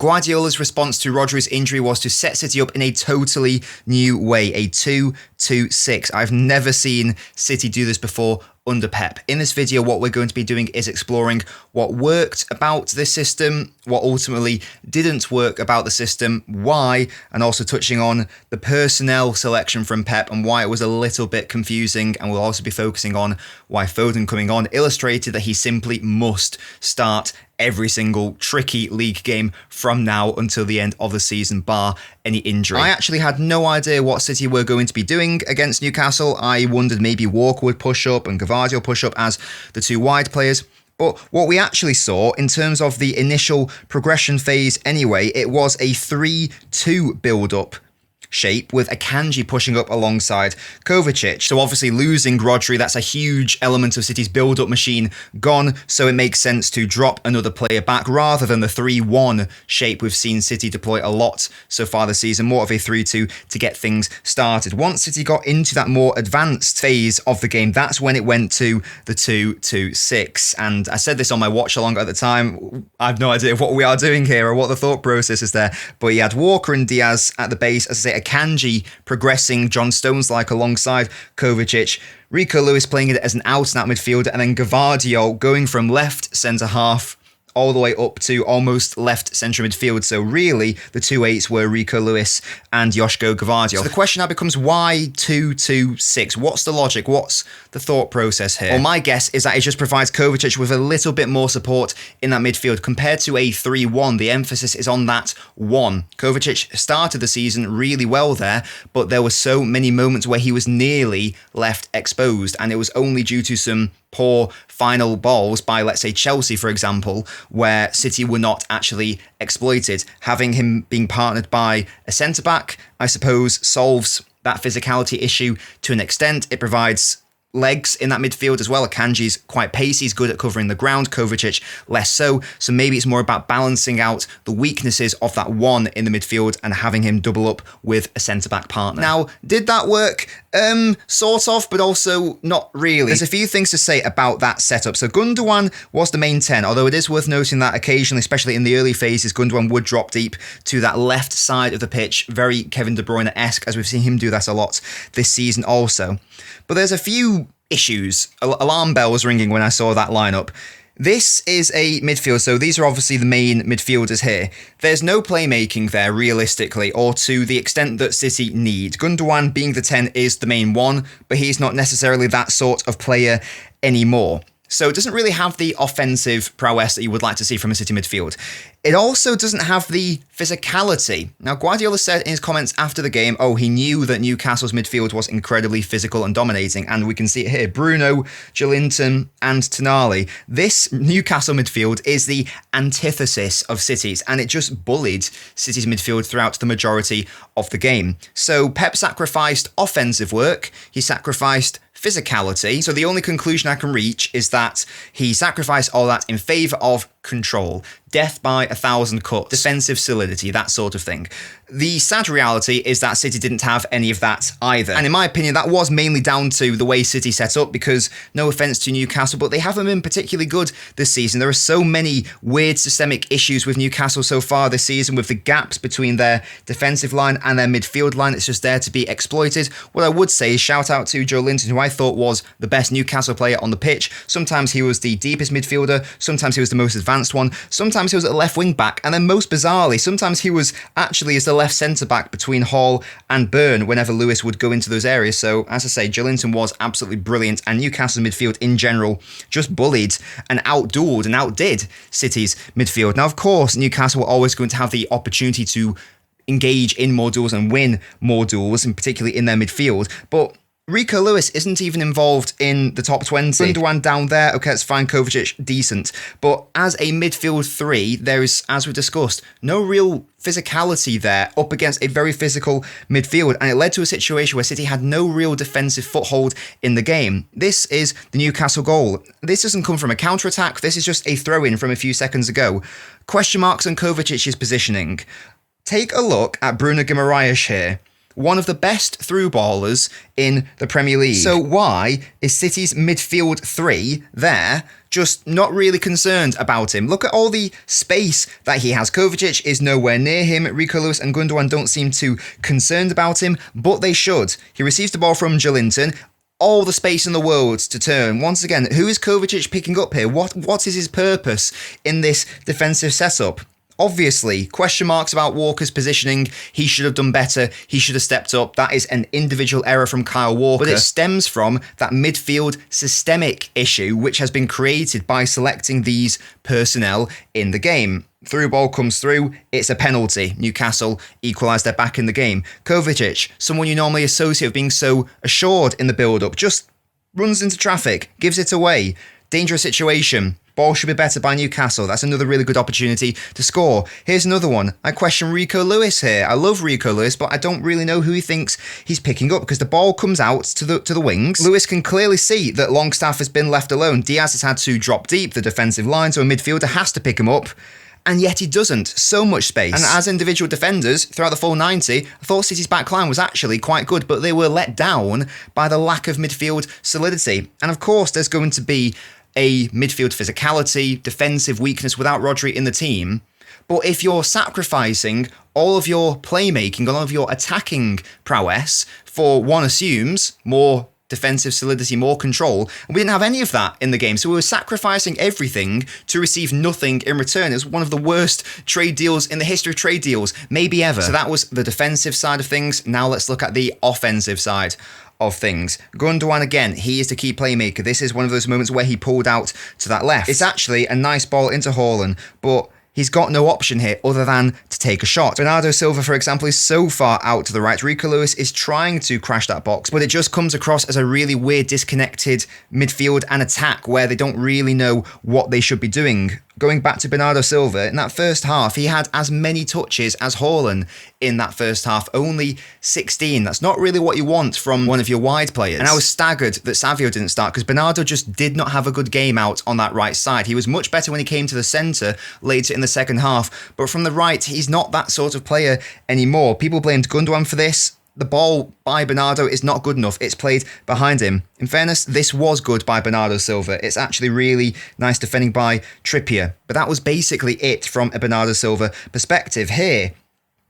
Guardiola's response to Rodri's injury was to set City up in a totally new way, a 2-2-6. I've never seen City do this before under Pep. In this video, what we're going to be doing is exploring what worked about this system, what ultimately didn't work about the system, why, and also touching on the personnel selection from Pep and why it was a little bit confusing. And we'll also be focusing on why Foden coming on illustrated that he simply must start every single tricky league game from now until the end of the season, bar any injury. I actually had no idea what City were going to be doing against Newcastle. I wondered maybe Walker would push up and Guardiola push up as the two wide players. But what we actually saw in terms of the initial progression phase anyway, it was a 3-2 build-up shape with Akanji pushing up alongside Kovacic. So obviously losing Rodri, that's a huge element of City's build-up machine gone, so it makes sense to drop another player back rather than the 3-1 shape we've seen City deploy a lot so far this season, more of a 3-2 to get things started. Once City got into that more advanced phase of the game, that's when it went to the 2-2-6. And I said this on my watch along at the time, I have no idea what we are doing here or what the thought process is there, but he had Walker and Diaz at the base, as I say, Akanji progressing John Stones-like alongside Kovacic, Rico Lewis playing it as an out-and-out midfielder, and then Guardiola going from left centre-half all the way up to almost left central midfield. So really, the 2-8s were Rico Lewis and Joško Guardiola. So the question now becomes, why 2-2-6? What's the logic? What's the thought process here? Well, my guess is that it just provides Kovacic with a little bit more support in that midfield compared to a 3-1. The emphasis is on that 1. Kovacic started the season really well there, but there were so many moments where he was nearly left exposed, and it was only due to some poor final balls by, let's say, Chelsea, for example, where City were not actually exploited. Having him being partnered by a centre-back, I suppose, solves that physicality issue to an extent. It provides legs in that midfield as well. Akanji's quite pacey, he's good at covering the ground, Kovacic less so. So maybe it's more about balancing out the weaknesses of that 1 in the midfield and having him double up with a centre-back partner. Now, did that work? Sort of, but also not really. There's a few things to say about that setup. So Gundogan was the main 10, although it is worth noting that occasionally, especially in the early phases, Gundogan would drop deep to that left side of the pitch, very Kevin De Bruyne-esque, as we've seen him do that a lot this season also. But there's a few issues, alarm bells ringing when I saw that lineup. This is a midfield, so these are obviously the main midfielders here. There's no playmaking there, realistically, or to the extent that City need. Gundogan, being the 10, is the main one, but he's not necessarily that sort of player anymore. So it doesn't really have the offensive prowess that you would like to see from a City midfield. It also doesn't have the physicality. Now, Guardiola said in his comments after the game, he knew that Newcastle's midfield was incredibly physical and dominating, and we can see it here. Bruno, Joelinton, and Tonali. This Newcastle midfield is the antithesis of City's, and it just bullied City's midfield throughout the majority of the game. So Pep sacrificed offensive work, he sacrificed physicality. So the only conclusion I can reach is that he sacrificed all that in favour of control, death by 1,000 cuts, defensive solidity, that sort of thing. The sad reality is that City didn't have any of that either. And in my opinion, that was mainly down to the way City set up, because no offence to Newcastle, but they haven't been particularly good this season. There are so many weird systemic issues with Newcastle so far this season, with the gaps between their defensive line and their midfield line. It's just there to be exploited. What I would say is shout out to Joelinton, who I thought was the best Newcastle player on the pitch. Sometimes he was the deepest midfielder, sometimes he was the most advanced one, sometimes he was a left wing back, and then most bizarrely, sometimes he was actually as the left centre back between Hall and Burn whenever Lewis would go into those areas. So as I say, Joelinton was absolutely brilliant, and Newcastle's midfield in general just bullied and outdueled and outdid City's midfield. Now, of course, Newcastle were always going to have the opportunity to engage in more duels and win more duels, and particularly in their midfield, but Rico Lewis isn't even involved in the top 20. Gundogan down there, okay, that's fine. Kovacic, decent. But as a midfield 3, there is, as we discussed, no real physicality there up against a very physical midfield, and it led to a situation where City had no real defensive foothold in the game. This is the Newcastle goal. This doesn't come from a counter-attack, this is just a throw-in from a few seconds ago. Question marks on Kovacic's positioning. Take a look at Bruno Guimaraes here. one of the best through ballers in the Premier League. So why is City's midfield three there just not really concerned about him? Look at all the space that he has. Kovacic is nowhere near him. Rico Lewis and Gundogan don't seem too concerned about him, but they should. He receives the ball from Joelinton. All the space in the world to turn. Once again, who is Kovacic picking up here? What is his purpose in this defensive setup? Obviously, question marks about Walker's positioning. He should have done better. He should have stepped up. That is an individual error from Kyle Walker. But it stems from that midfield systemic issue, which has been created by selecting these personnel in the game. Through ball comes through, it's a penalty. Newcastle equalised, they're back in the game. Kovacic, someone you normally associate with being so assured in the build-up, just runs into traffic, gives it away. Dangerous situation. Ball should be better by Newcastle. That's another really good opportunity to score. Here's another one. I question Rico Lewis here. I love Rico Lewis, but I don't really know who he thinks he's picking up because the ball comes out to the wings. Lewis can clearly see that Longstaff has been left alone. Diaz has had to drop deep the defensive line, so a midfielder has to pick him up. And yet he doesn't. So much space. And as individual defenders, throughout the full 90, I thought City's back line was actually quite good, but they were let down by the lack of midfield solidity. And of course, there's going to be a midfield physicality, defensive weakness without Rodri in the team. But if you're sacrificing all of your playmaking, all of your attacking prowess for, one assumes, more defensive solidity, more control, and we didn't have any of that in the game, so we were sacrificing everything to receive nothing in return. It was one of the worst trade deals in the history of trade deals, maybe ever. So that was the defensive side of things. Now let's look at the offensive side of things. Gundogan again, he is the key playmaker. This is one of those moments where he pulled out to that left. It's actually a nice ball into Haaland, but he's got no option here other than to take a shot. Bernardo Silva, for example, is so far out to the right. Rico Lewis is trying to crash that box, but it just comes across as a really weird, disconnected midfield and attack where they don't really know what they should be doing. Going back to Bernardo Silva, in that first half, he had as many touches as Haaland in that first half, only 16. That's not really what you want from one of your wide players. And I was staggered that Savio didn't start because Bernardo just did not have a good game out on that right side. He was much better when he came to the centre later in the second half, but from the right, he's not that sort of player anymore. People blamed Gundogan for this. The ball by Bernardo is not good enough. It's played behind him. In fairness, this was good by Bernardo Silva. It's actually really nice defending by Trippier. But that was basically it from a Bernardo Silva perspective. Here,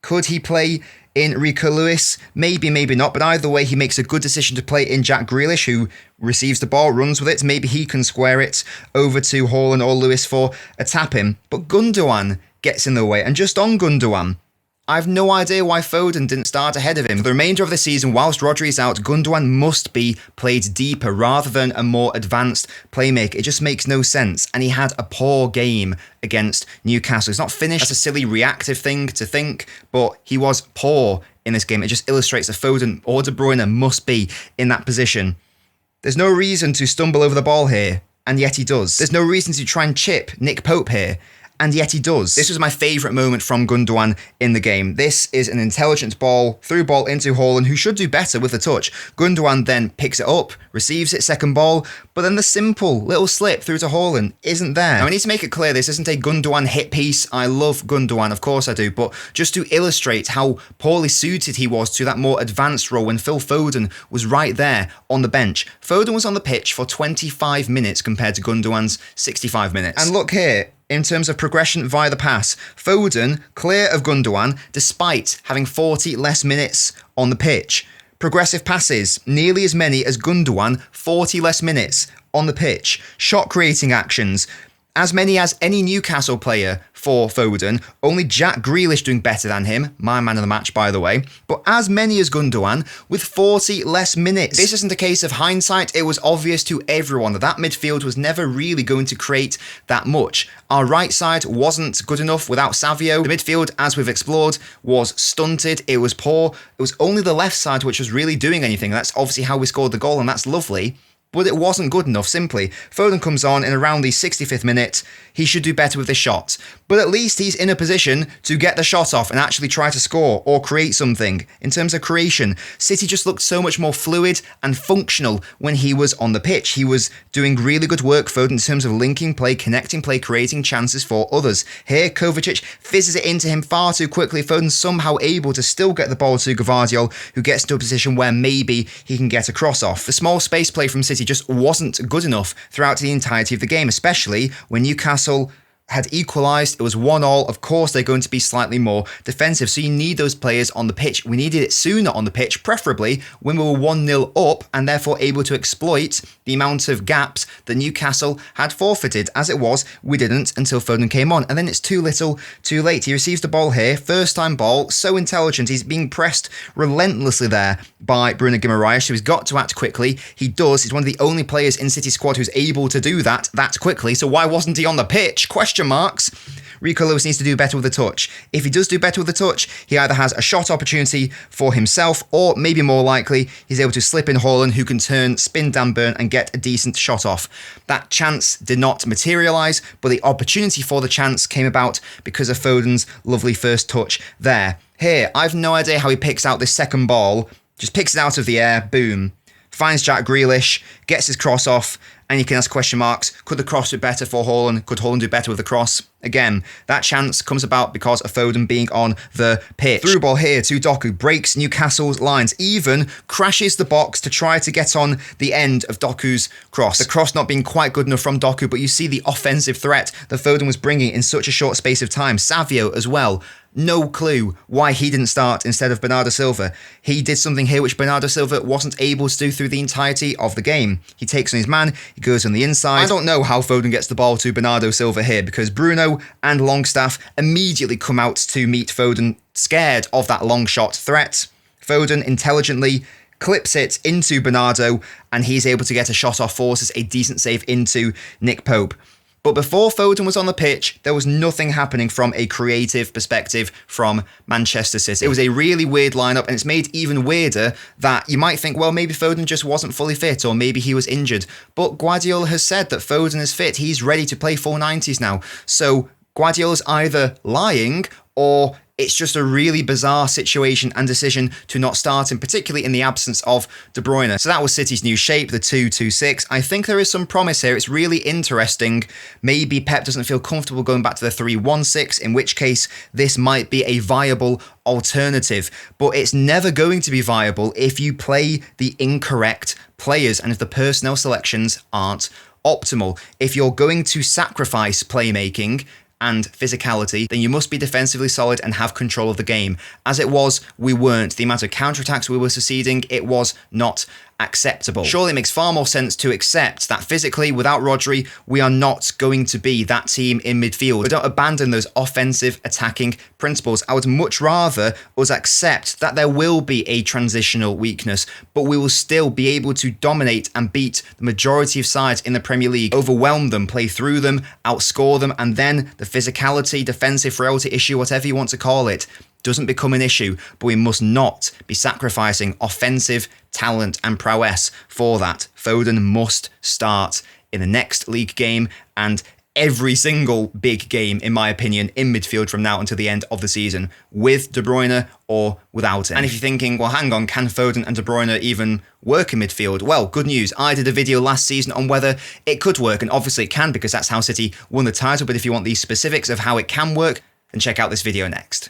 could he play in Rico Lewis? Maybe, maybe not. But either way, he makes a good decision to play in Jack Grealish, who receives the ball, runs with it. Maybe he can square it over to Haaland or Lewis for a tap-in. But Gundogan gets in the way. And just on Gundogan, I have no idea why Foden didn't start ahead of him. For the remainder of the season, whilst Rodri is out, Gundogan must be played deeper rather than a more advanced playmaker. It just makes no sense. And he had a poor game against Newcastle. It's not finished. That's a silly reactive thing to think, but he was poor in this game. It just illustrates that Foden or De Bruyne must be in that position. There's no reason to stumble over the ball here, and yet he does. There's no reason to try and chip Nick Pope here, and yet he does. This was my favourite moment from Gundogan in the game. This is an intelligent ball, through ball into Haaland, who should do better with the touch. Gundogan then picks it up, receives it, second ball, but then the simple little slip through to Haaland isn't there. Now, I need to make it clear, this isn't a Gundogan hit piece. I love Gundogan, of course I do, but just to illustrate how poorly suited he was to that more advanced role when Phil Foden was right there on the bench. Foden was on the pitch for 25 minutes compared to Gundogan's 65 minutes. And look here, in terms of progression via the pass, Foden clear of Gundogan despite having 40 less minutes on the pitch. Progressive passes, nearly as many as Gundogan, 40 less minutes on the pitch. Shot creating actions, as many as any Newcastle player for Foden, only Jack Grealish doing better than him, my man of the match by the way, but as many as Gundogan with 40 less minutes. This isn't a case of hindsight, it was obvious to everyone that that midfield was never really going to create that much. Our right side wasn't good enough without Savio. The midfield, as we've explored, was stunted, it was poor. It was only the left side which was really doing anything. That's obviously how we scored the goal, and that's lovely. but it wasn't good enough, simply. Foden comes on in around the 65th minute. He should do better with the shot. But at least he's in a position to get the shot off and actually try to score or create something. In terms of creation, City just looked so much more fluid and functional when he was on the pitch. He was doing really good work, Foden, in terms of linking play, connecting play, creating chances for others. Here, Kovacic fizzes it into him far too quickly. Foden somehow able to still get the ball to Guardiola, who gets into a position where maybe he can get a cross off. The small space play from City just wasn't good enough throughout the entirety of the game, especially when Newcastle had equalised. It was 1-1. Of course, they're going to be slightly more defensive, so you need those players on the pitch. We needed it sooner on the pitch, preferably when we were 1-0 up and therefore able to exploit the amount of gaps that Newcastle had forfeited. As it was, we didn't until Foden came on, and then it's too little, too late. He receives the ball here, first time ball, so intelligent. He's being pressed relentlessly there by Bruno Guimaraes, so he's got to act quickly. He does. He's one of the only players in City squad who's able to do that quickly, so why wasn't he on the pitch? Question marks. Rico Lewis needs to do better with the touch. If he does do better with the touch, he either has a shot opportunity for himself, or maybe more likely, he's able to slip in Haaland, who can turn, spin, down, burn, and get a decent shot off. That chance did not materialise, but the opportunity for the chance came about because of Foden's lovely first touch there. Here, I've no idea how he picks out this second ball, just picks it out of the air, boom. Finds Jack Grealish, gets his cross off, and you can ask question marks. Could the cross be better for Haaland? Could Haaland do better with the cross? Again, that chance comes about because of Foden being on the pitch. Through ball here to Doku, breaks Newcastle's lines, even crashes the box to try to get on the end of Doku's cross. The cross not being quite good enough from Doku, but you see the offensive threat that Foden was bringing in such a short space of time. Savio as well. No clue why he didn't start instead of Bernardo Silva. He did something here which Bernardo Silva wasn't able to do through the entirety of the game. He takes on his man, he goes on the inside. I don't know how Foden gets the ball to Bernardo Silva here, because Bruno and Longstaff immediately come out to meet Foden, scared of that long shot threat. Foden intelligently clips it into Bernardo, and he's able to get a shot off, forces a decent save into Nick Pope. But before Foden was on the pitch, there was nothing happening from a creative perspective from Manchester City. It was a really weird lineup, and it's made even weirder that you might think, well, maybe Foden just wasn't fully fit, or maybe he was injured. But Guardiola has said that Foden is fit. He's ready to play 490s now. So Guardiola's either lying, or it's just a really bizarre situation and decision to not start him, particularly in the absence of De Bruyne. So that was City's new shape, the 2-2-6. I think there is some promise here. It's really interesting. Maybe Pep doesn't feel comfortable going back to the 3-1-6, in which case this might be a viable alternative. But it's never going to be viable if you play the incorrect players and if the personnel selections aren't optimal. If you're going to sacrifice playmaking and physicality, then you must be defensively solid and have control of the game. As it was, we weren't. The amount of counterattacks we were succeeding, it was not acceptable. Surely it makes far more sense to accept that physically, without Rodri, we are not going to be that team in midfield. We don't abandon those offensive attacking principles. I would much rather us accept that there will be a transitional weakness, but we will still be able to dominate and beat the majority of sides in the Premier League, overwhelm them, play through them, outscore them, and then the physicality, defensive frailty issue, whatever you want to call it, doesn't become an issue, but we must not be sacrificing offensive talent and prowess for that. Foden must start in the next league game and every single big game, in my opinion, in midfield from now until the end of the season, with De Bruyne or without him. And if you're thinking, well, hang on, can Foden and De Bruyne even work in midfield? Well, good news. I did a video last season on whether it could work, and obviously it can because that's how City won the title. But if you want the specifics of how it can work, then check out this video next.